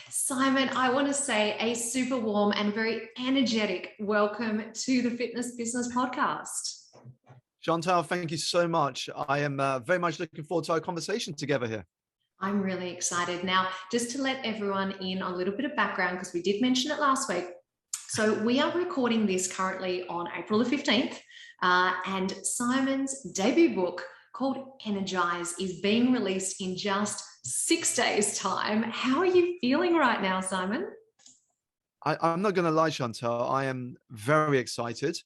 Simon, I want to say a super warm and very energetic welcome to the Fitness Business Podcast. Chantal, thank you so much. I am very much looking forward to our conversation together here. I'm really excited. Now, just to let everyone in a little bit of background, because we did mention it last week. So we are recording this currently on April the 15th, and Simon's debut book called Energize is being released in just 6 days' time. How are you feeling right now, Simon? I'm not going to lie, Chantal. I am very excited.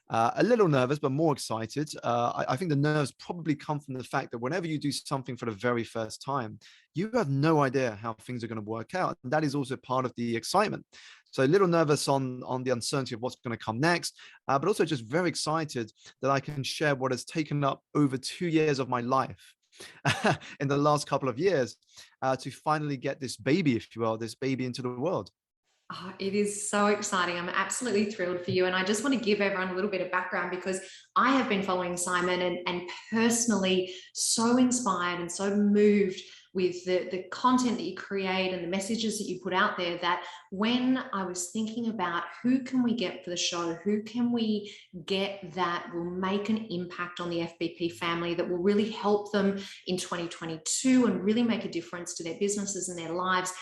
A little nervous, but more excited. I think the nerves probably come from the fact that whenever you do something for the very first time, you have no idea how things are going to work out. And that is also part of the excitement. So a little nervous on the uncertainty of what's going to come next, but also just very excited that I can share what has taken up over 2 years of my life in the last couple of years to finally get this baby, if you will, this baby into the world. Oh, it is so exciting. I'm absolutely thrilled for you. And I just want to give everyone a little bit of background because I have been following Simon and personally so inspired and so moved with the content that you create and the messages that you put out there, that when I was thinking about who can we get for the show, who can we get that will make an impact on the FBP family, that will really help them in 2022 and really make a difference to their businesses and their lives,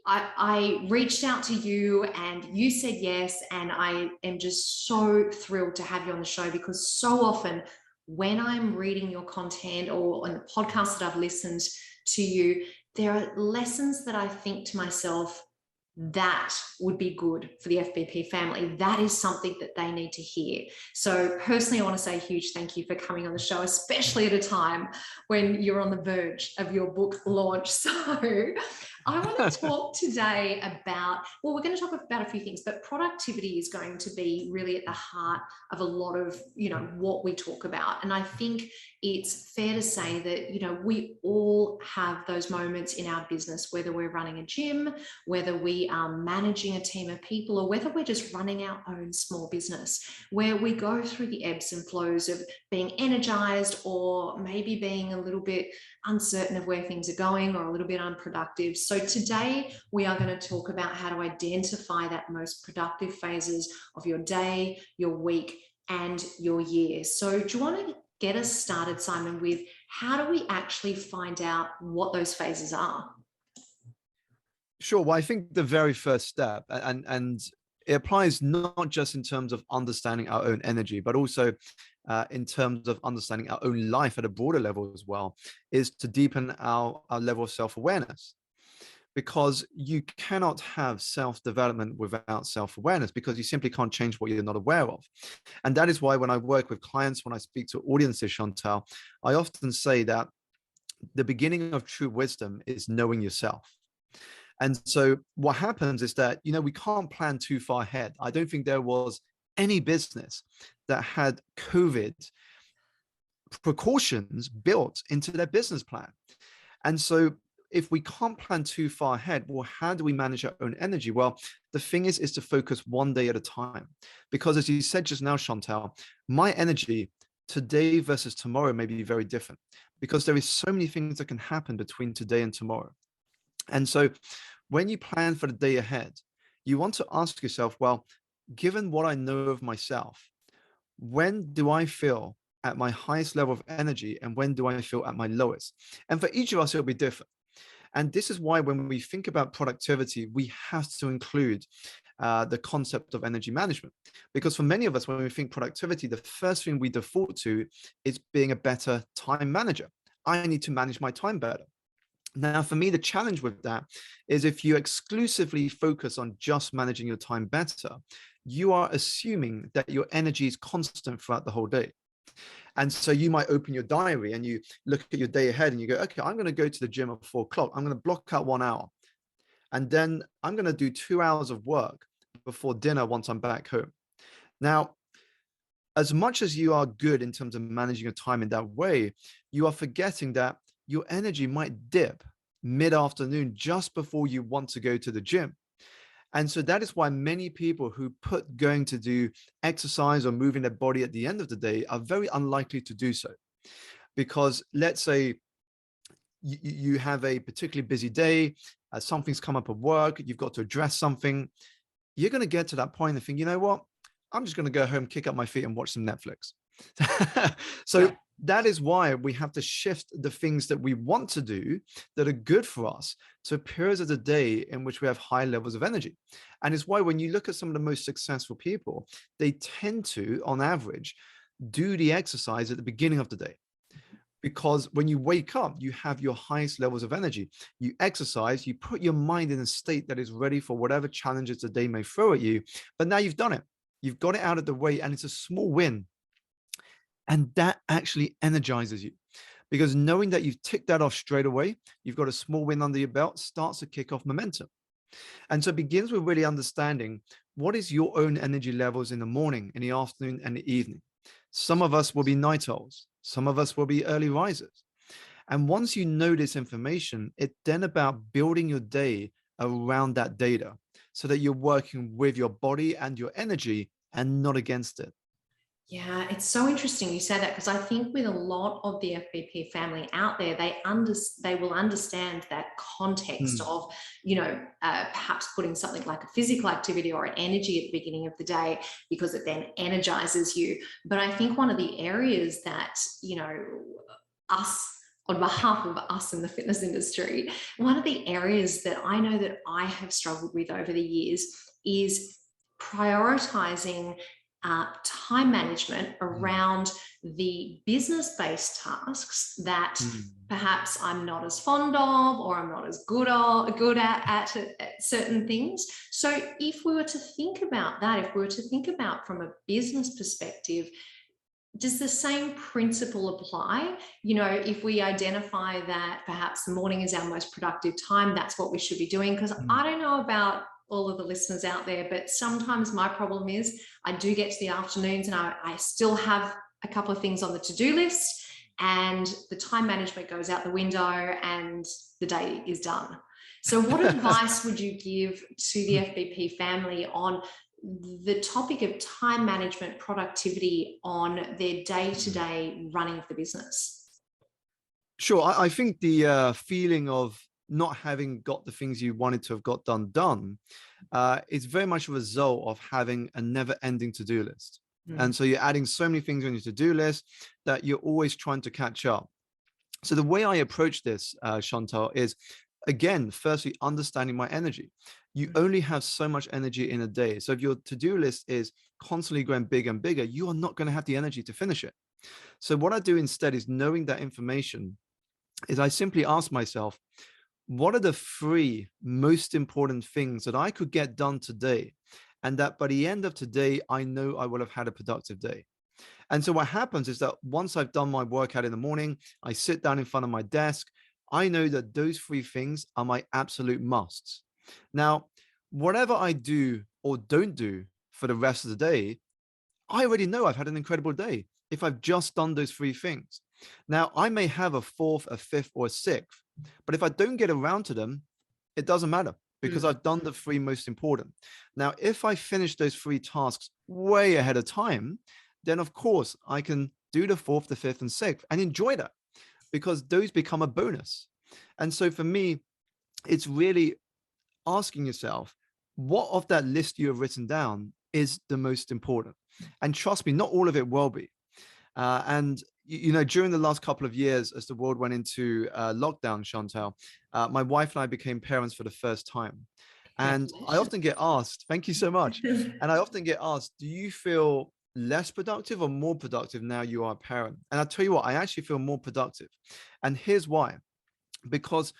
I reached out to you and you said yes, and I am just so thrilled to have you on the show because so often when I'm reading your content or on the podcast that I've listened to you, there are lessons that I think to myself, that would be good for the FBP family. That is something that they need to hear. So personally, I want to say a huge thank you for coming on the show, especially at a time when you're on the verge of your book launch. So I want to talk today about, well, we're going to talk about a few things, but productivity is going to be really at the heart of a lot of, what we talk about. And I think it's fair to say that, we all have those moments in our business, whether we're running a gym, whether we are managing a team of people, or whether we're just running our own small business, where we go through the ebbs and flows of being energized or maybe being a little bit uncertain of where things are going or a little bit unproductive. So today we are going to talk about how to identify that most productive phases of your day, your week, and your year. So do you want to get us started, Simon, with how do we actually find out what those phases are? Sure. Well, I think the very first step, and it applies not just in terms of understanding our own energy, but also in terms of understanding our own life at a broader level as well, is to deepen our level of self-awareness. Because you cannot have self-development without self-awareness, because you simply can't change what you're not aware of. And that is why when I work with clients, when I speak to audiences, Chantal, I often say that the beginning of true wisdom is knowing yourself. And so what happens is that, we can't plan too far ahead. I don't think there was any business that had COVID precautions built into their business plan. And so if we can't plan too far ahead, well, how do we manage our own energy? Well, the thing is to focus one day at a time. Because as you said just now, Chantal, my energy today versus tomorrow may be very different, because there is so many things that can happen between today and tomorrow. And so when you plan for the day ahead, you want to ask yourself, well, given what I know of myself, when do I feel at my highest level of energy and when do I feel at my lowest? And for each of us, it'll be different. And this is why when we think about productivity, we have to include the concept of energy management. Because for many of us, when we think productivity, the first thing we default to is being a better time manager. I need to manage my time better. Now, for me, the challenge with that is if you exclusively focus on just managing your time better, you are assuming that your energy is constant throughout the whole day. And so you might open your diary and you look at your day ahead and you go, okay, I'm going to go to the gym at 4 o'clock. I'm going to block out 1 hour. And then I'm going to do 2 hours of work before dinner once I'm back home. Now, as much as you are good in terms of managing your time in that way, you are forgetting that your energy might dip mid-afternoon just before you want to go to the gym. And so that is why many people who put going to do exercise or moving their body at the end of the day are very unlikely to do so. Because let's say you have a particularly busy day, something's come up at work, you've got to address something, you're going to get to that point and think, you know what, I'm just going to go home, kick up my feet and watch some Netflix. So Yeah. that is why we have to shift the things that we want to do that are good for us to periods of the day in which we have high levels of energy. And it's why when you look at some of the most successful people, they tend to, on average, do the exercise at the beginning of the day. Because when you wake up, you have your highest levels of energy. You exercise, you put your mind in a state that is ready for whatever challenges the day may throw at you. But now you've done it. You've got it out of the way, and it's a small win. And that actually energizes you, because knowing that you've ticked that off straight away, you've got a small win under your belt, starts to kick off momentum. And so it begins with really understanding what is your own energy levels in the morning, in the afternoon, and the evening. Some of us will be night owls. Some of us will be early risers. And once you know this information, it's then about building your day around that data so that you're working with your body and your energy and not against it. Yeah, it's so interesting you say that, because I think with a lot of the FBP family out there, they will understand that context Mm, of, perhaps putting something like a physical activity or an energy at the beginning of the day, because it then energizes you. But I think one of the areas that, us, on behalf of us in the fitness industry, one of the areas that I know that I have struggled with over the years is prioritizing time management mm, around the business-based tasks that mm. perhaps I'm not as fond of, or I'm not as good at certain things. So if we were to think about that, if we were to think about from a business perspective, does the same principle apply? If we identify that perhaps the morning is our most productive time, that's what we should be doing. Because Mm. I don't know about all of the listeners out there, but sometimes my problem is I do get to the afternoons and I still have a couple of things on the to-do list, and the time management goes out the window and the day is done. So what advice would you give to the FBP family on the topic of time management, productivity on their day-to-day running of the business? Sure. I think the feeling of not having got the things you wanted to have got done is very much a result of having a never-ending to-do list. And Mm. so you're adding so many things on your to-do list that you're always trying to catch up. So the way I approach this, Chantal, is again, firstly, understanding my energy. You only have so much energy in a day. So if your to-do list is constantly going bigger and bigger, you are not going to have the energy to finish it. So what I do instead is, knowing that information, is I simply ask myself, what are the three most important things that I could get done today? And that by the end of today, I know I will have had a productive day. And so what happens is that once I've done my workout in the morning, I sit down in front of my desk. I know that those three things are my absolute musts. Now, whatever I do or don't do for the rest of the day, I already know I've had an incredible day if I've just done those three things. Now, I may have a fourth, a fifth, or a sixth, but if I don't get around to them, it doesn't matter, because Mm. I've done the three most important. Now, if I finish those three tasks way ahead of time, then of course I can do the fourth, the fifth, and sixth and enjoy that, because those become a bonus. And so for me, it's really asking yourself, what of that list you have written down is the most important? And trust me, not all of it will be. And during the last couple of years, as the world went into lockdown, Chantal, my wife and I became parents for the first time. And I Congratulations. often get asked, thank you so much. And I often get asked, do you feel less productive or more productive now you are a parent? And I'll tell you what, I actually feel more productive. And here's why. Because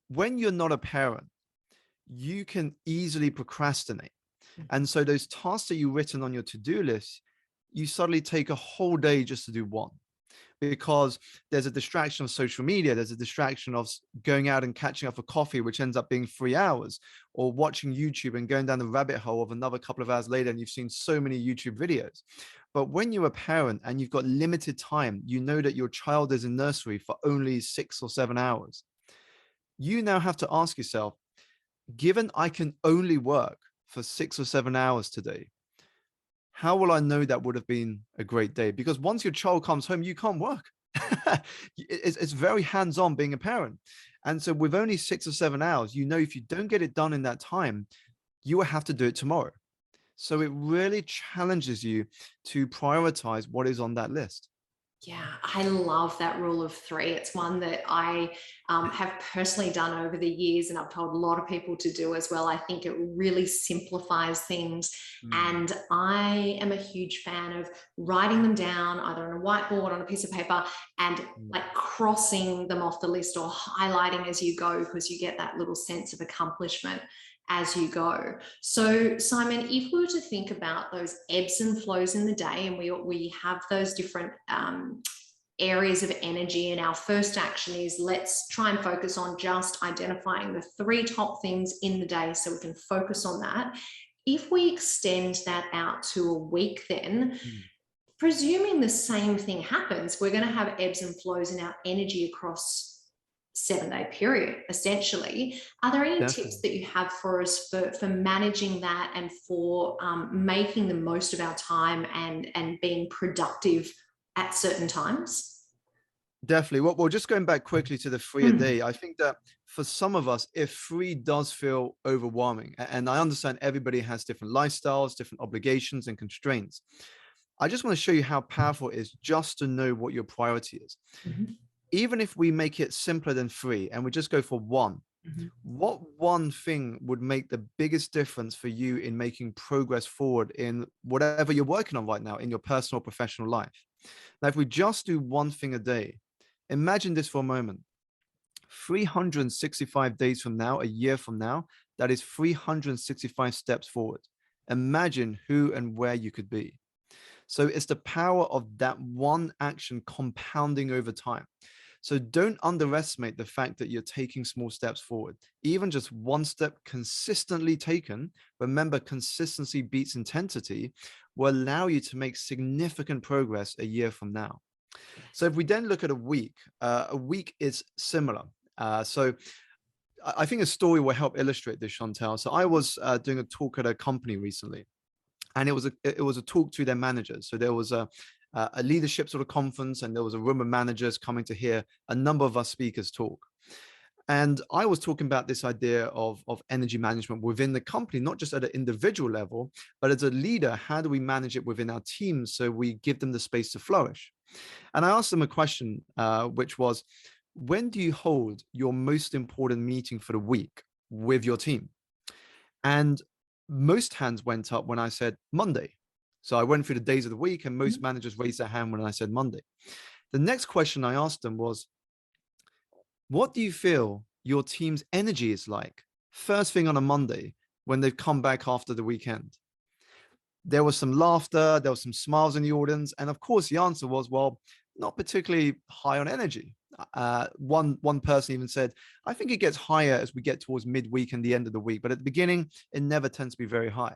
when you're not a parent, you can easily procrastinate. And so those tasks that you've written on your to-do list, you suddenly take a whole day just to do one, because there's a distraction of social media, there's a distraction of going out and catching up for coffee, which ends up being 3 hours, or watching YouTube and going down the rabbit hole of another couple of hours later, and you've seen so many YouTube videos. But when you're a parent and you've got limited time, you know that your child is in nursery for only 6 or 7 hours. You now have to ask yourself, given I can only work for 6 or 7 hours today, how will I know that would have been a great day? Because once your child comes home, you can't work. It's very hands-on being a parent. And so with only 6 or 7 hours, if you don't get it done in that time, you will have to do it tomorrow. So it really challenges you to prioritize what is on that list. Yeah, I love that rule of three. It's one that I have personally done over the years, and I've told a lot of people to do as well. I think it really simplifies things. Mm, And I am a huge fan of writing them down either on a whiteboard, on a piece of paper, and mm. like crossing them off the list or highlighting as you go, because you get that little sense of accomplishment as you go. So, Simon, if we were to think about those ebbs and flows in the day, and we have those different areas of energy, and our first action is let's try and focus on just identifying the three top things in the day, so we can focus on that. If we extend that out to a week, then Mm. presuming the same thing happens, we're going to have ebbs and flows in our energy across 7-day period, essentially. Are there any tips Definitely. that you have for us for managing that, and for making the most of our time and being productive at certain times? Definitely. Well, just going back quickly to the 3 a day, I think that for some of us, if 3 does feel overwhelming, and I understand everybody has different lifestyles, different obligations and constraints, I just want to show you how powerful it is just to know what your priority is. Mhm, Even if we make it simpler than 3 and we just go for one, mhm. what one thing would make the biggest difference for you in making progress forward in whatever you're working on right now in your personal or professional life? Now, if we just do one thing a day, imagine this for a moment. 365 days from now, a year from now, that is 365 steps forward. Imagine who and where you could be. So it's the power of that one action compounding over time. So don't underestimate the fact that you're taking small steps forward. Even just one step consistently taken, remember, consistency beats intensity, will allow you to make significant progress a year from now. So if we then look at a week is similar. So I think a story will help illustrate this, Chantel. So I was doing a talk at a company recently, and it was a talk to their managers. So there was a leadership sort of conference, and there was a room of managers coming to hear a number of us speakers talk. And I was talking about this idea of energy management within the company, not just at an individual level, but as a leader, how do we manage it within our teams so we give them the space to flourish? And I asked them a question, which was, when do you hold your most important meeting for the week with your team? And most hands went up when I said Monday. So I went through the days of the week, and most managers raised their hand when I said Monday. The next question I asked them was, what do you feel your team's energy is like first thing on a Monday when they've come back after the weekend? There was some laughter, there was some smiles in the audience, and of course the answer was, well, not particularly high on energy. One person even said, I think it gets higher as we get towards midweek and the end of the week, but at the beginning it never tends to be very high.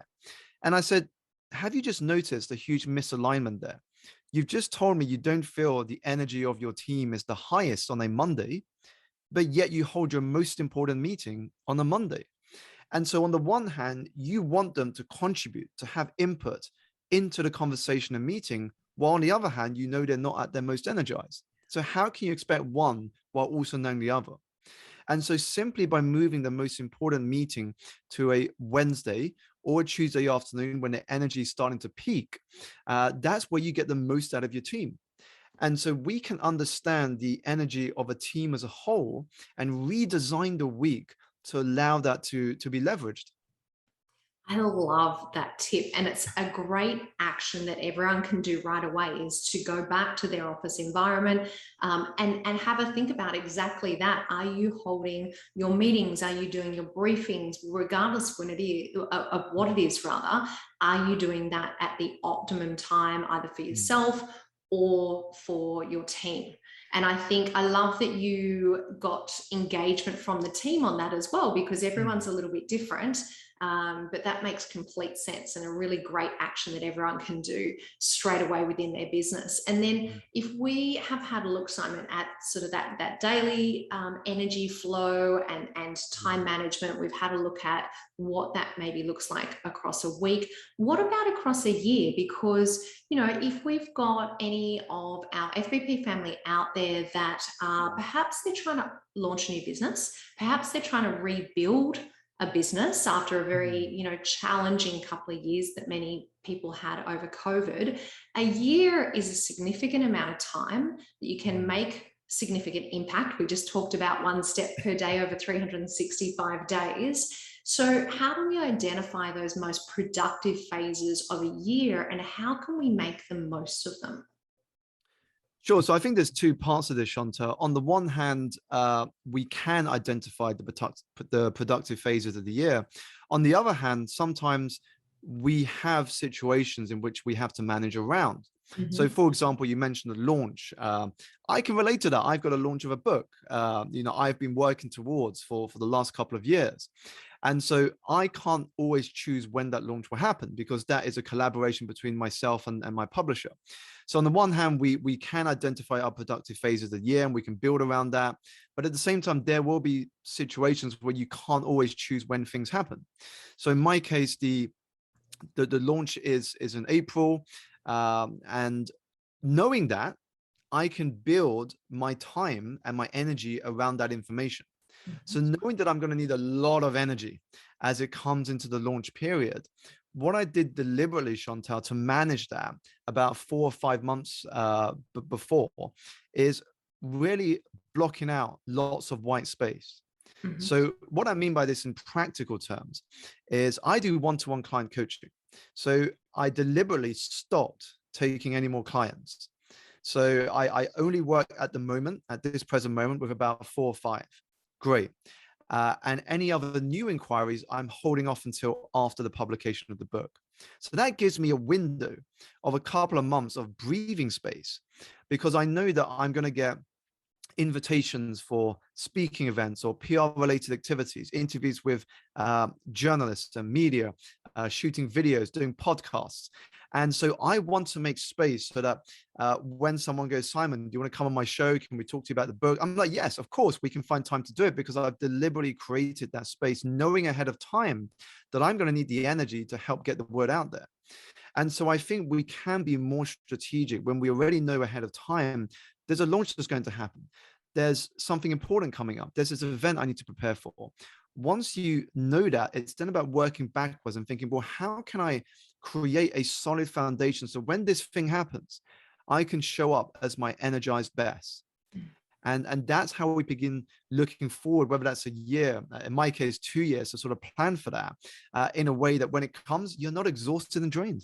And I said, have you just noticed a huge misalignment there? You've just told me you don't feel the energy of your team is the highest on a Monday, but yet you hold your most important meeting on a Monday. And so, on the one hand, you want them to contribute, to have input into the conversation and meeting, while on the other hand, they're not at their most energized. So, how can you expect one while also knowing the other? And so, simply by moving the most important meeting to a Wednesday or a Tuesday afternoon when the energy is starting to peak, that's where you get the most out of your team. And so we can understand the energy of a team as a whole and redesign the week to allow that to be leveraged. I love that tip. And it's a great action that everyone can do right away, is to go back to their office environment, and have a think about exactly that. Are you holding your meetings? Are you doing your briefings? Regardless when it is, of what it is, rather, are you doing that at the optimum time, either for Mm, yourself or for your team? And I think I love that you got engagement from the team on that as well, because everyone's mm, a little bit different. But that makes complete sense and a really great action that everyone can do straight away within their business. And then if we have had a look, Simon, at sort of that daily energy flow and time management, we've had a look at what that maybe looks like across a week. What about across a year? Because, you know, if we've got any of our FBP family out there that perhaps they're trying to launch a new business, perhaps they're trying to rebuild a business after a very, you know, challenging couple of years that many people had over COVID. A year is a significant amount of time that you can make significant impact. We just talked about 1 step per day over 365 days. So how do we identify those most productive phases of a year, and how can we make the most of them? Sure. So I think there's two parts of this, Shanta. On the one hand, we can identify the productive phases of the year. On the other hand, sometimes we have situations in which we have to manage around. So, for example, you mentioned the launch. I can relate to that. I've got a launch of a book, you know, I've been working towards for the last couple of years. And so I can't always choose when that launch will happen, because that is a collaboration between myself and my publisher. So on the one hand, we can identify our productive phases of the year and we can build around that. But at the same time, there will be situations where you can't always choose when things happen. So in my case, the launch is in April. And knowing that, I can build my time and my energy around that information. So knowing that I'm going to need a lot of energy as it comes into the launch period, what I did deliberately, Chantal, to manage that about 4 or 5 months before, is really blocking out lots of white space. So what I mean by this in practical terms is I do one-to-one client coaching. So I deliberately stopped taking any more clients. So I only work at this present moment, with about 4 or 5. Great. And any other new inquiries, I'm holding off until after the publication of the book. So that gives me a window of a couple of months of breathing space, because I know that I'm going to get invitations for speaking events or PR related activities, interviews with journalists and media, shooting videos, doing podcasts. And so I want to make space so that when someone goes, Simon, do you want to come on my show? Can we talk to you about the book? I'm like, yes, of course, we can find time to do it, because I've deliberately created that space, knowing ahead of time that I'm going to need the energy to help get the word out there. And so I think we can be more strategic when we already know ahead of time there's a launch that's going to happen. There's something important coming up. There's this event I need to prepare for. Once you know that, it's then about working backwards and thinking, well, how can I create a solid foundation so when this thing happens, I can show up as my energized best? And that's how we begin looking forward, whether that's a year, in my case, 2 years, to sort of plan for that in a way that when it comes, you're not exhausted and drained.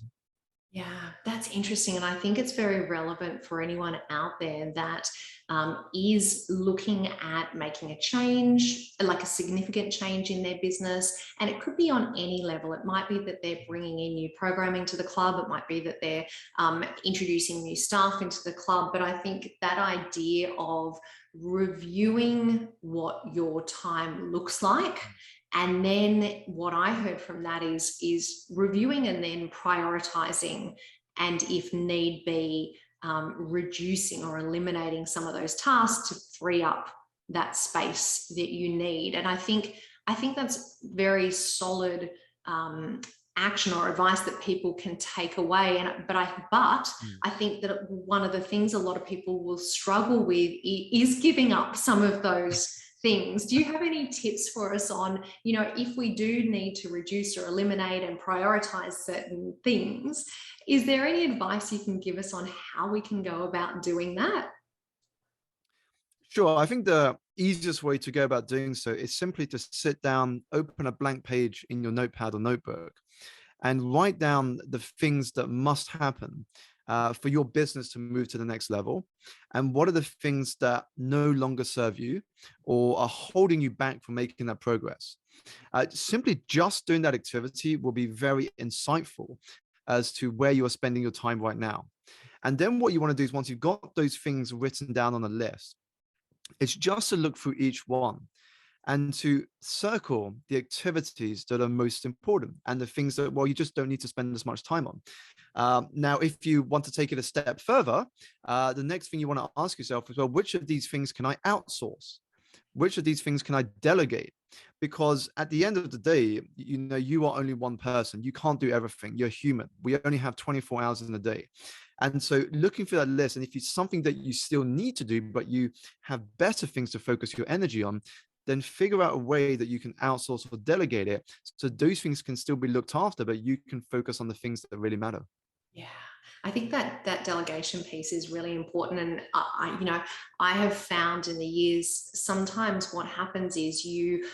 Yeah, that's interesting. And I think it's very relevant for anyone out there that is looking at making a change, like a significant change in their business. And it could be on any level. It might be that they're bringing in new programming to the club. It might be that they're introducing new staff into the club. But I think that idea of reviewing what your time looks like, and then what I heard from that is reviewing and then prioritizing, and if need be, reducing or eliminating some of those tasks to free up that space that you need. And I think that's very solid action or advice that people can take away. But I think that one of the things a lot of people will struggle with is giving up some of those things. Do you have any tips for us on, you know, if we do need to reduce or eliminate and prioritize certain things, is there any advice you can give us on how we can go about doing that? Sure. I think the easiest way to go about doing so is simply to sit down, open a blank page in your notepad or notebook, and write down the things that must happen for your business to move to the next level. And what are the things that no longer serve you or are holding you back from making that progress? Simply just doing that activity will be very insightful as to where you are spending your time right now. And then what you want to do is, once you've got those things written down on a list, it's just to look through each one and to circle the activities that are most important and the things that, well, you just don't need to spend as much time on. Now, if you want to take it a step further, the next thing you want to ask yourself is, well, which of these things can I outsource? Which of these things can I delegate? Because at the end of the day, you are only one person. You can't do everything. You're human. We only have 24 hours in a day. And so looking for that list, and if it's something that you still need to do, but you have better things to focus your energy on, then figure out a way that you can outsource or delegate it. So those things can still be looked after, but you can focus on the things that really matter. Yeah, I think that that delegation piece is really important, and I have found in the years sometimes what happens is you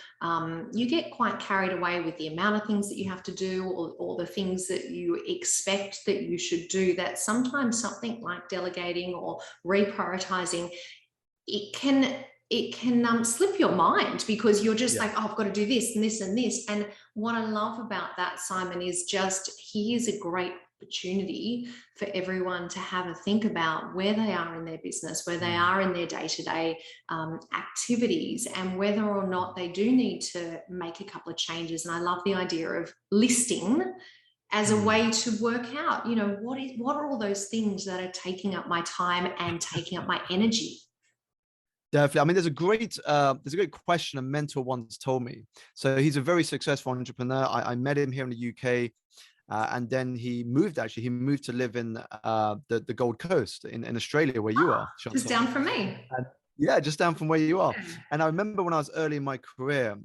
get quite carried away with the amount of things that you have to do, or the things that you expect that you should do. That sometimes something like delegating or reprioritizing, it can slip your mind, because you're just Yeah. like, oh, I've got to do this and this and this. And what I love about that, Simon, is just here's a great opportunity for everyone to have a think about where they are in their business, where they are in their day-to-day activities, and whether or not they do need to make a couple of changes. And I love the idea of listing as a Mm. way to work out, what are all those things that are taking up my time and taking up my energy. Definitely. I mean, there's a great question a mentor once told me. So he's a very successful entrepreneur. I met him here in the UK, and then he moved to live in the Gold Coast in Australia, where you are, Just Chantal. down from me. And yeah, just down from where you are. Yeah. And I remember when I was early in my career,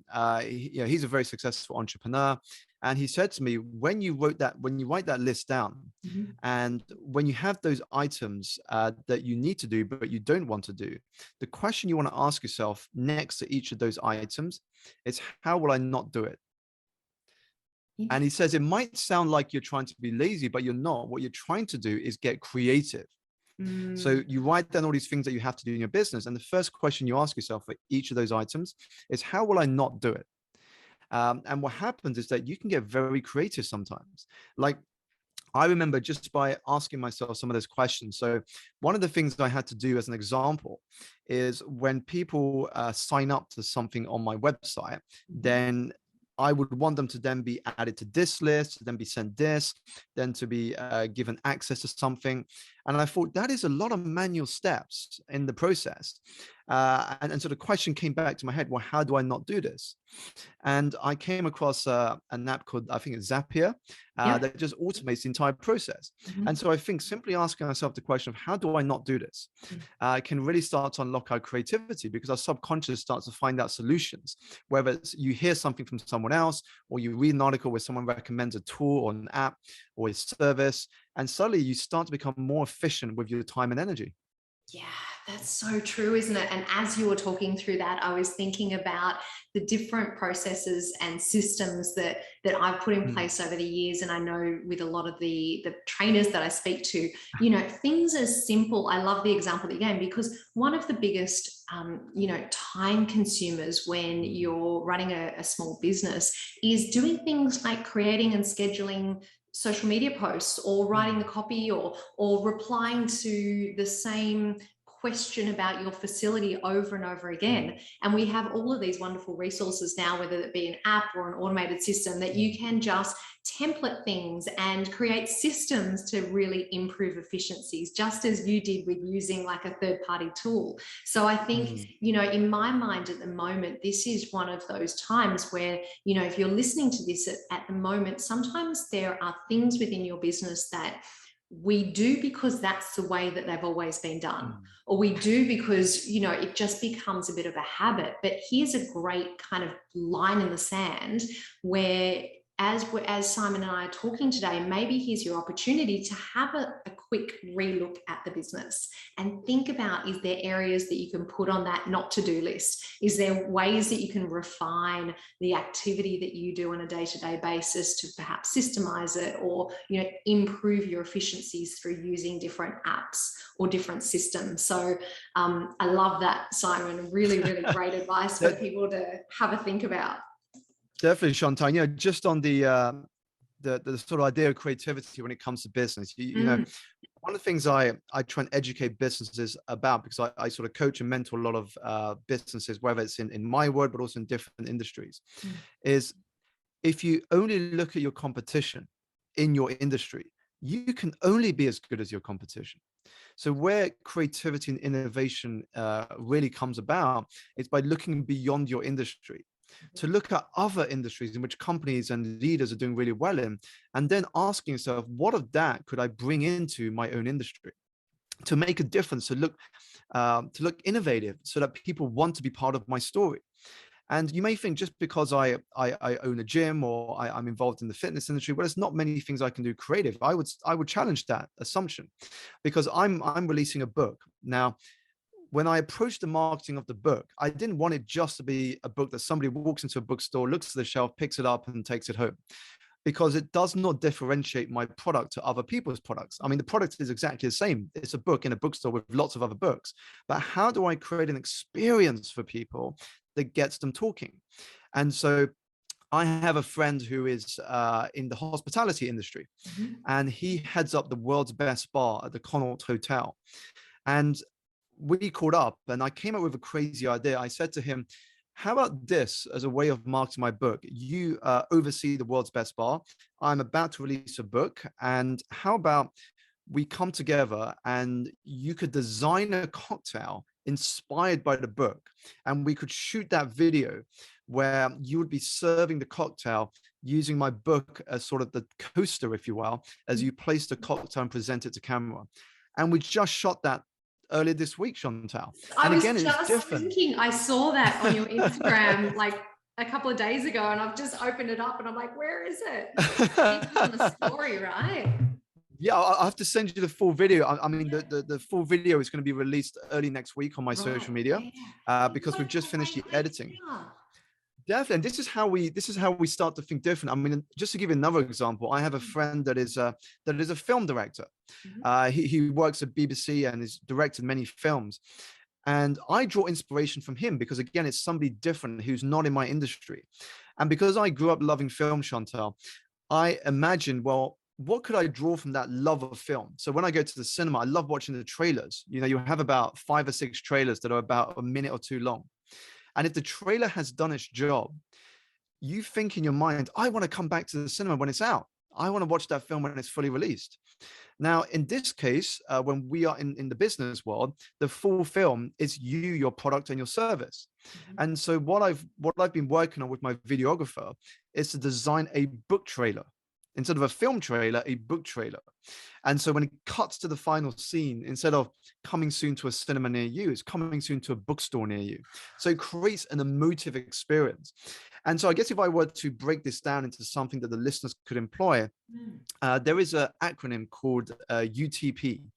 he's a very successful entrepreneur. And he said to me, when you write that list down, Mhm. and when you have those items that you need to do, but you don't want to do, the question you want to ask yourself next to each of those items is, how will I not do it? And he says it might sound like you're trying to be lazy, but you're not. What you're trying to do is get creative. So Mm. you write down all these things that you have to do in your business. And the first question you ask yourself for each of those items is, how will I not do it? And what happens is that you can get very creative sometimes. Like, I remember just by asking myself some of those questions. So one of the things I had to do as an example is, when people sign up to something on my website, Mhm. then I would want them to then be added to this list, then be sent this, then to be given access to something. And I thought that is a lot of manual steps in the process. And so the question came back to my head, well, how do I not do this? And I came across an app called, I think it's Zapier, Yep. that just automates the entire process. And Mhm. so I think simply asking ourselves the question of, how do I not do this, Mm. can really start to unlock our creativity, because our subconscious starts to find out solutions. Whether it's you hear something from someone else, or you read an article where someone recommends a tool or an app or a service, and suddenly you start to become more efficient with your time and energy. Yeah, that's so true, isn't it? And as you were talking through that, I was thinking about the different processes and systems that I've put in Mm, place over the years. And I know with a lot of the trainers that I speak to, things as simple. I love the example that you gave, because one of the biggest time consumers when mm, you're running a small business is doing things like creating and scheduling social media posts, or writing the mm, copy, or replying to the same question about your facility over and over again. mm, And we have all of these wonderful resources now, whether it be an app or an automated system, that you mm, can just template things and create systems to really improve efficiencies, just as you did with using like a third party tool. So I think, mm, in my mind at the moment, this is one of those times where, if you're listening to this at the moment, sometimes there are things within your business that we do because that's the way that they've always been done, mm. or we do because it just becomes a bit of a habit. But here's a great kind of line in the sand, where as Simon and I are talking today, maybe here's your opportunity to have a quick relook at the business and think about, is there areas that you can put on that not to do list? Is there ways that you can refine the activity that you do on a day-to-day basis to perhaps systemize it, or improve your efficiencies through using different apps or different systems? So I love that, Simon. Really, really great advice for That people to have a think about. definitely, Chantal. Just on the sort of idea of creativity when it comes to business, Mm, one of the things I try and educate businesses about, because I sort of coach and mentor a lot of businesses, whether it's in my world, but also in different industries, Mm. is if you only look at your competition in your industry, you can only be as good as your competition. So where creativity and innovation really comes about is by looking beyond your industry, to look at other industries in which companies and leaders are doing really well in, and then asking yourself, what of that could I bring into my own industry to make a difference, to look innovative, so that people want to be part of my story. And you may think, just because I own a gym, or I'm involved in the fitness industry, well, there's not many things I can do creative. I would challenge that assumption, because I'm releasing a book now. When I approached the marketing of the book, I didn't want it just to be a book that somebody walks into a bookstore, looks at the shelf, picks it up, and takes it home, because it does not differentiate my product to other people's products. I mean, the product is exactly the same. It's a book in a bookstore with lots of other books. But how do I create an experience for people that gets them talking? And so I have a friend who is in the hospitality industry, Mhm. and he heads up the world's best bar at the Connaught Hotel. And we caught up, and I came up with a crazy idea. I said to him, how about this as a way of marketing my book? You oversee the world's best bar. I'm about to release a book. And how about we come together and you could design a cocktail inspired by the book, and we could shoot that video where you would be serving the cocktail using my book as sort of the coaster, if you will, as you place the cocktail and present it to camera. And we just shot that earlier this week, Chantal. I And was again, it's just different. thinking, I saw that on your Instagram like a couple of days ago, and I've just opened it up and I'm like, where is it? It's on the story, right? Yeah, I have to send you the full video. I mean, the full video is going to be released early next week on my Right. social media, Yeah. It's because we've just such a finished great the editing. idea. Definitely, and this is how we start to think different. I mean, just to give you another example, I have a friend that is a film director. Mhm. He works at BBC and has directed many films. And I draw inspiration from him because, again, it's somebody different who's not in my industry. And because I grew up loving film, Chantal, I imagined, well, what could I draw from that love of film? So when I go to the cinema, I love watching the trailers. You know, you have about 5 or 6 trailers that are about a minute or two long. And if the trailer has done its job, you think in your mind, I want to come back to the cinema when it's out. I want to watch that film when it's fully released. Now, in this case, when we are in the business world, the full film is you, your product, and your service. Mhm. And so what I've been working on with my videographer is to design a book trailer. Instead of a film trailer, a book trailer. And so when it cuts to the final scene, instead of coming soon to a cinema near you, it's coming soon to a bookstore near you. So it creates an emotive experience. And so I guess if I were to break this down into something that the listeners could employ, Mm. there is an acronym called UTP,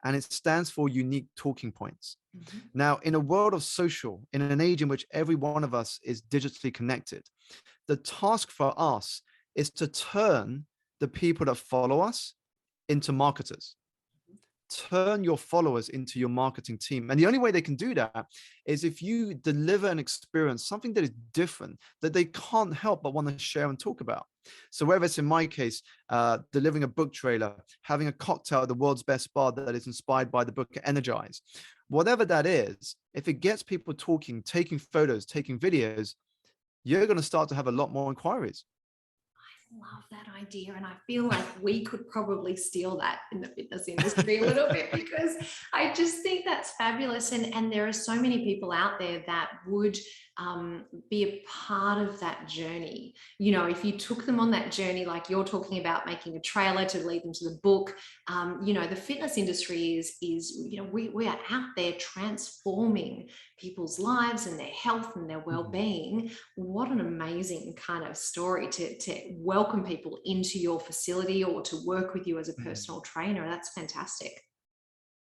and it stands for Unique Talking Points. Mhm. Now, in a world of social, in an age in which every one of us is digitally connected, the task for us is to turn the people that follow us into marketers. Turn your followers into your marketing team. And the only way they can do that is if you deliver an experience, something that is different, that they can't help but want to share and talk about. So whether it's in my case, delivering a book trailer, having a cocktail at the world's best bar that is inspired by the book Energize, whatever that is, if it gets people talking, taking photos, taking videos, you're going to start to have a lot more inquiries. Love that idea, and I feel like we could probably steal that in the fitness industry a little bit, because I just think that's fabulous, and there are so many people out there that would be a part of that journey. You know, if you took them on that journey, like you're talking about, making a trailer to lead them to the book. You know, the fitness industry is you know, we are out there transforming people's lives and their health and their well-being. What an amazing kind of story to welcome people into your facility or to work with you as a Mhm. personal trainer. That's fantastic.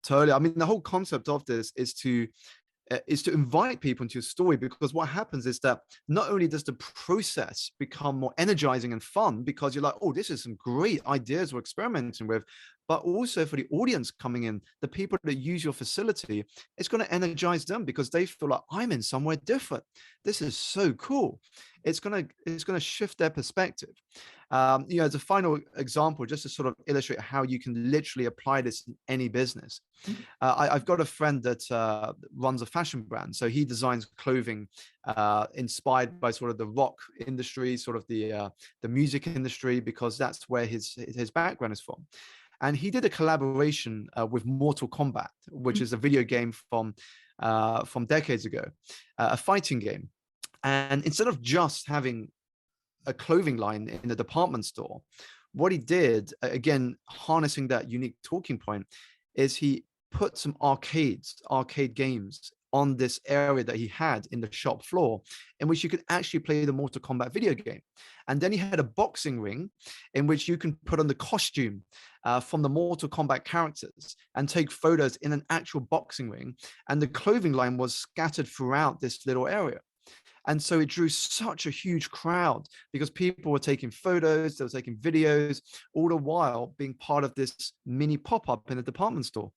Totally. I mean, the whole concept of this is to invite people into your story, because what happens is that not only does the process become more energizing and fun because you're like, oh, this is some great ideas we're experimenting with, but also for the audience coming in, the people that use your facility, it's going to energize them because they feel like, I'm in somewhere different. This is so cool. It's going to shift their perspective. As a final example, just to sort of illustrate how you can literally apply this in any business. I've got a friend that runs a fashion brand. So he designs clothing inspired by sort of the rock industry, sort of the music industry, because that's where his background is from. And he did a collaboration with Mortal Kombat, which is a video game from decades ago, a fighting game. And instead of just having a clothing line in a department store, what he did, again, harnessing that unique talking point, is he put some arcade games on this area that he had in the shop floor, in which you could actually play the Mortal Kombat video game. And then he had a boxing ring in which you can put on the costume from the Mortal Kombat characters and take photos in an actual boxing ring. And the clothing line was scattered throughout this little area. And so it drew such a huge crowd because people were taking photos, they were taking videos, all the while being part of this mini pop-up in a department store.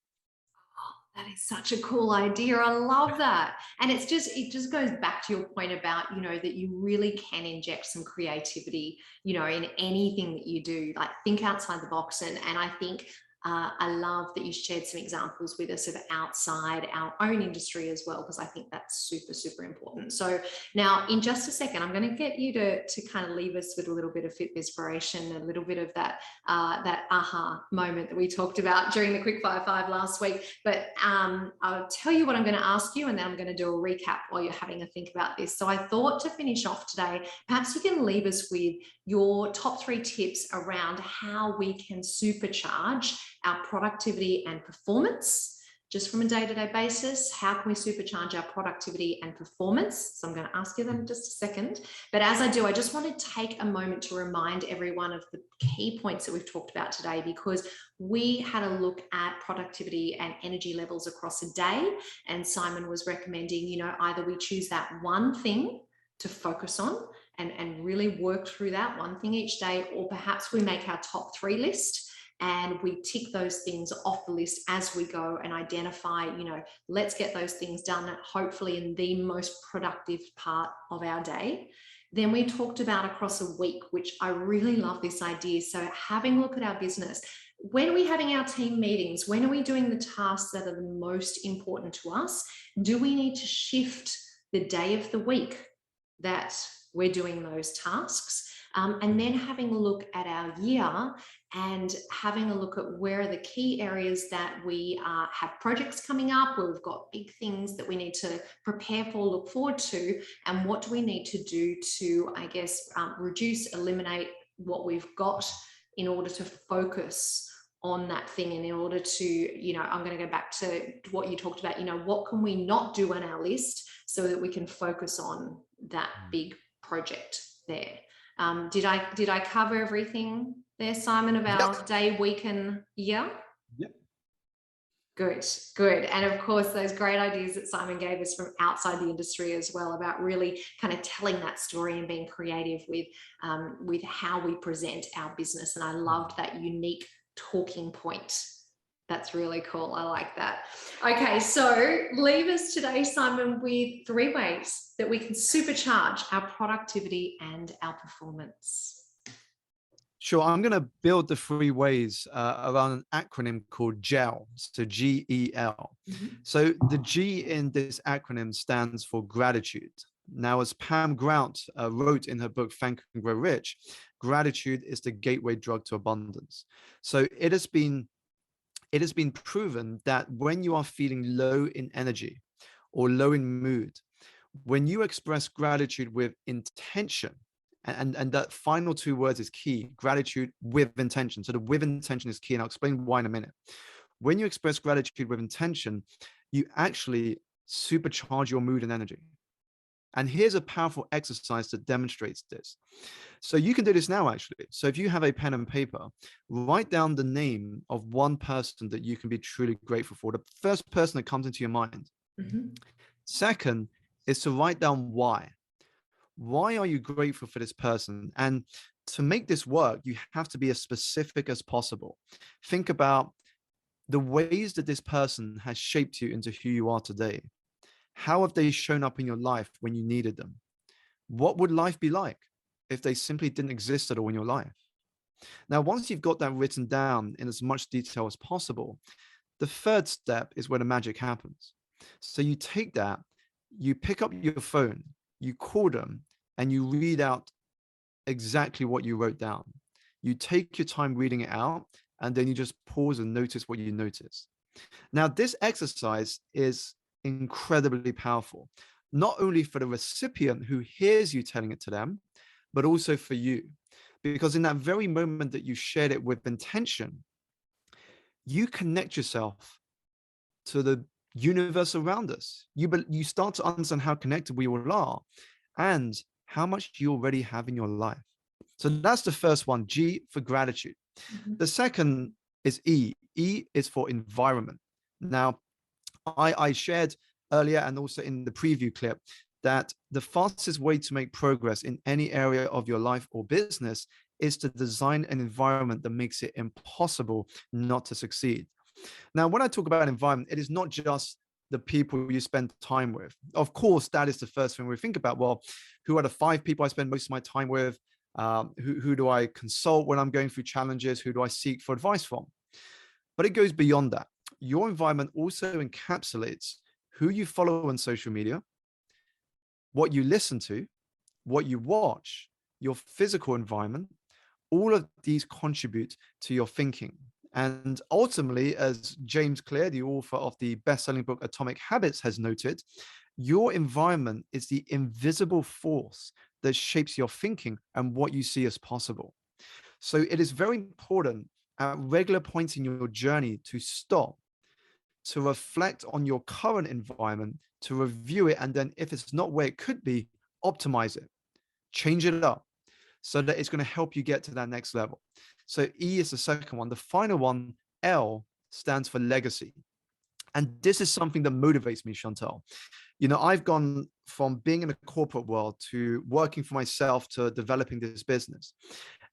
That is such a cool idea. I love that. And it just goes back to your point about, that you really can inject some creativity, in anything that you do, like think outside the box. And I think I love that you shared some examples with us of outside our own industry as well, because I think that's super, super important. So now in just a second, I'm going to get you to kind of leave us with a little bit of fit inspiration, a little bit of that aha moment that we talked about during the Quickfire 5 last week. But I'll tell you what I'm going to ask you, and then I'm going to do a recap while you're having a think about this. So I thought to finish off today, perhaps you can leave us with your top 3 tips around how we can supercharge our productivity and performance just from a day-to-day basis. How can we supercharge our productivity and performance? So I'm going to ask you that in just a second. But as I do, I just want to take a moment to remind everyone of the key points that we've talked about today, because we had a look at productivity and energy levels across a day. And Simon was recommending, either we choose that one thing to focus on and really work through that one thing each day, or perhaps we make our top 3 list and we tick those things off the list as we go and identify, let's get those things done, hopefully in the most productive part of our day. Then we talked about across a week, which I really love this idea. So having a look at our business. When are we having our team meetings? When are we doing the tasks that are the most important to us? Do we need to shift the day of the week that we're doing those tasks? And then having a look at our year and having a look at where are the key areas that we have projects coming up, where we've got big things that we need to prepare for, look forward to, and what do we need to do to, I guess, reduce, eliminate what we've got in order to focus on that thing, and in order to, I'm going to go back to what you talked about, what can we not do on our list so that we can focus on that big project there. Did I cover everything there, Simon, of our day, week, and year? Yep. Good. And of course, those great ideas that Simon gave us from outside the industry as well, about really kind of telling that story and being creative with how we present our business. And I loved that unique talking point. That's really cool. I like that. Okay, so leave us today, Simon, with 3 ways that we can supercharge our productivity and our performance. Sure. I'm going to build the 3 ways around an acronym called GEL. So GEL. So the G in this acronym stands for gratitude. Now, as Pam Grant wrote in her book, Think and Grow Rich, gratitude is the gateway drug to abundance. So it has been proven that when you are feeling low in energy or low in mood, when you express gratitude with intention, and that final 2 words is key, gratitude with intention. So the with intention is key, and I'll explain why in a minute. When you express gratitude with intention, you actually supercharge your mood and energy. And here's a powerful exercise that demonstrates this. So you can do this now, actually. So if you have a pen and paper, write down the name of one person that you can be truly grateful for, the first person that comes into your mind. Second is to write down why. Why are you grateful for this person? And to make this work, you have to be as specific as possible. Think about the ways that this person has shaped you into who you are today. How have they shown up in your life when you needed them? What would life be like if they simply didn't exist at all in your life? Now, once you've got that written down in as much detail as possible, the third step is where the magic happens. So you take that, you pick up your phone, you call them, and you read out exactly what you wrote down. You take your time reading it out, and then you just pause and notice what you notice. Now, this exercise is incredibly powerful, not only for the recipient who hears you telling it to them, but also for you. Because in that very moment that you shared it with intention, you connect yourself to the universe around us. You start to understand how connected we all are and how much you already have in your life. So that's the first one, G for gratitude. The second is E. E is for environment. Now, I shared earlier and also in the preview clip that the fastest way to make progress in any area of your life or business is to design an environment that makes it impossible not to succeed. Now, when I talk about environment, it is not just the people you spend time with. Of course, that is the first thing we think about. Well, who are the 5 people I spend most of my time with? Who do I consult when I'm going through challenges? Who do I seek for advice from? But it goes beyond that. Your environment also encapsulates who you follow on social media, what you listen to, what you watch, your physical environment. All of these contribute to your thinking. And ultimately, as James Clear, the author of the best-selling book Atomic Habits, has noted, your environment is the invisible force that shapes your thinking and what you see as possible. So it is very important at regular points in your journey to stop, to reflect on your current environment, to review it, and then if it's not where it could be, optimize it, change it up so that it's going to help you get to that next level. So E is the second one. The final one, L, stands for legacy. And this is something that motivates me, Chantal. You know, I've gone from being in a corporate world to working for myself to developing this business.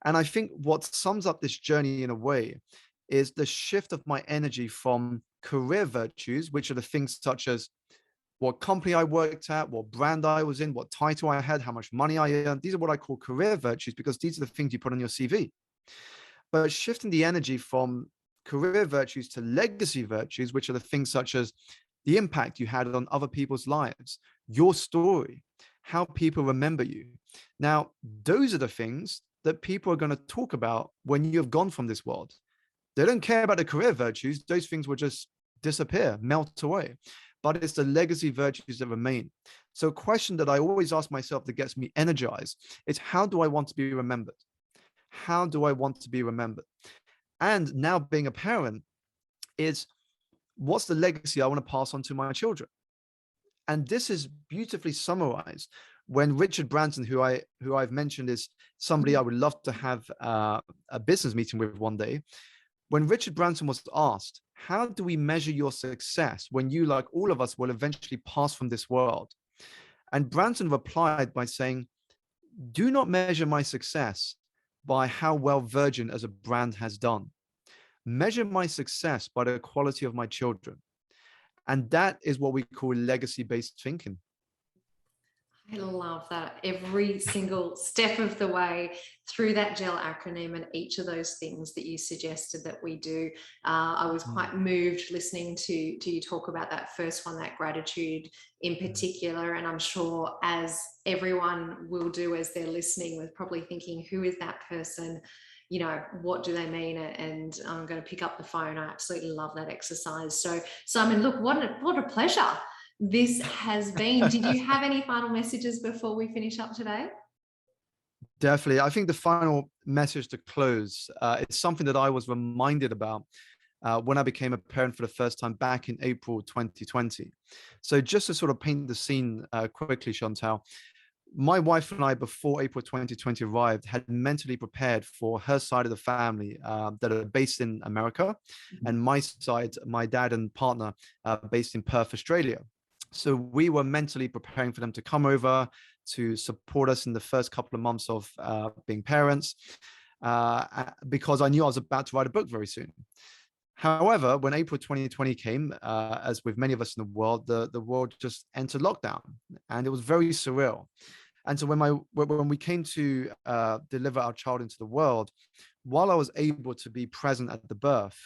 And I think what sums up this journey in a way is the shift of my energy from career virtues, which are the things such as what company I worked at, what brand I was in, what title I had, how much money I earned. These are what I call career virtues because these are the things you put on your CV. But shifting the energy from career virtues to legacy virtues, which are the things such as the impact you had on other people's lives, your story, how people remember you. Now, those are the things that people are going to talk about when you have gone from this world. They don't care about the career virtues. Those things will just disappear, melt away. But it's the legacy virtues that remain. So a question that I always ask myself that gets me energized is, how do I want to be remembered? How do I want to be remembered? And now being a parent is, what's the legacy I want to pass on to my children? And this is beautifully summarized when Richard Branson, who I've mentioned is somebody I would love to have a business meeting with one day. When Richard Branson was asked, how do we measure your success when you, like all of us, will eventually pass from this world? And Branson replied by saying, do not measure my success by how well Virgin as a brand has done. Measure my success by the quality of my children. And that is what we call legacy-based thinking. I love that. Every single step of the way through that GEL acronym and each of those things that you suggested that we do. I was quite moved listening to you talk about that first one, that gratitude in particular. And I'm sure as everyone will do as they're listening, with probably thinking, who is that person? You know, what do they mean? And I'm going to pick up the phone. I absolutely love that exercise. So Simon, look, what a pleasure this has been. Did you have any final messages before we finish up today? Definitely. I think the final message to close, it's something that I was reminded about when I became a parent for the first time back in April 2020. So just to sort of paint the scene quickly, Chantal, my wife and I, before April 2020 arrived, had mentally prepared for her side of the family that are based in America, and my side, my dad and partner, based in Perth, Australia. So we were mentally preparing for them to come over, to support us in the first couple of months of being parents, because I knew I was about to write a book very soon. However, when April 2020 came, as with many of us in the world, the world just entered lockdown, and it was very surreal. And so when we came to deliver our child into the world, while I was able to be present at the birth,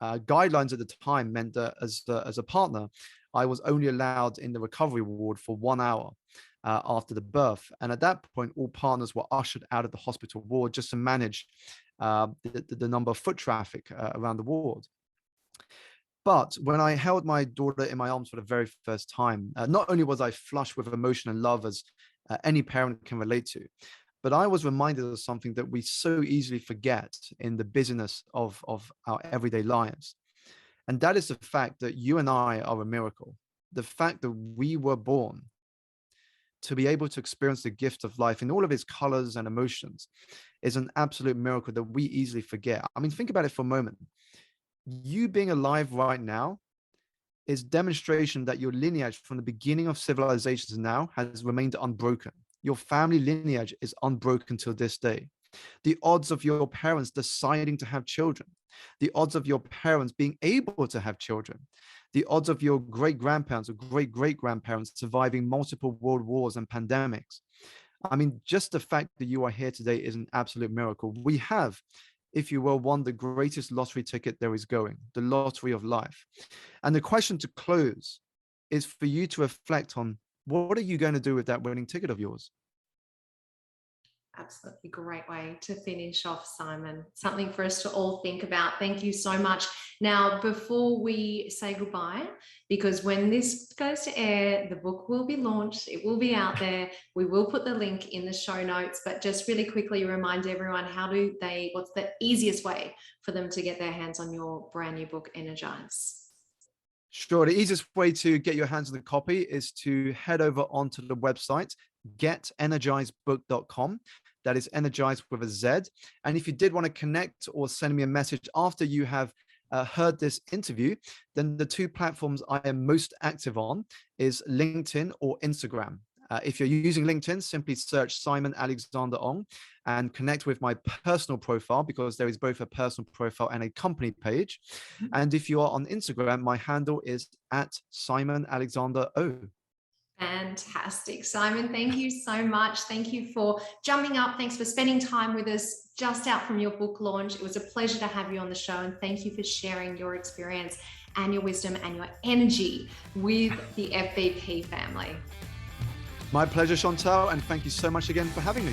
guidelines at the time meant that as a partner, I was only allowed in the recovery ward for 1 hour after the birth. And at that point, all partners were ushered out of the hospital ward just to manage the number of foot traffic around the ward. But when I held my daughter in my arms for the very first time, not only was I flushed with emotion and love, as any parent can relate to, but I was reminded of something that we so easily forget in the busyness of our everyday lives. And that is the fact that you and I are a miracle. The fact that we were born to be able to experience the gift of life in all of its colors and emotions is an absolute miracle that we easily forget. I mean, think about it for a moment. You being alive right now is demonstration that your lineage from the beginning of civilizations now has remained unbroken. Your family lineage is unbroken till this day. The odds of your parents deciding to have children, the odds of your parents being able to have children, the odds of your great-grandparents or great-great-grandparents surviving multiple world wars and pandemics. I mean, just the fact that you are here today is an absolute miracle. We have, if you will, won the greatest lottery ticket there is going, the lottery of life. And the question to close is for you to reflect on, what are you going to do with that winning ticket of yours? Absolutely great way to finish off, Simon. Something for us to all think about. Thank you so much. Now, before we say goodbye, because when this goes to air, the book will be launched, it will be out there. We will put the link in the show notes, but just really quickly remind everyone, what's the easiest way for them to get their hands on your brand new book, Energize? Sure. The easiest way to get your hands on the copy is to head over onto the website, getenergizedbook.com. That is energized with a Z. And if you did want to connect or send me a message after you have heard this interview, then the two platforms I am most active on is LinkedIn or Instagram. If you're using LinkedIn, simply search Simon Alexander Ong and connect with my personal profile, because there is both a personal profile and a company page. And if you are on Instagram, my handle is @SimonAlexanderO. Fantastic. Simon, thank you so much. Thank you for jumping up. Thanks for spending time with us just out from your book launch. It was a pleasure to have you on the show, and thank you for sharing your experience and your wisdom and your energy with the FBP family. My pleasure, Chantal, and thank you so much again for having me.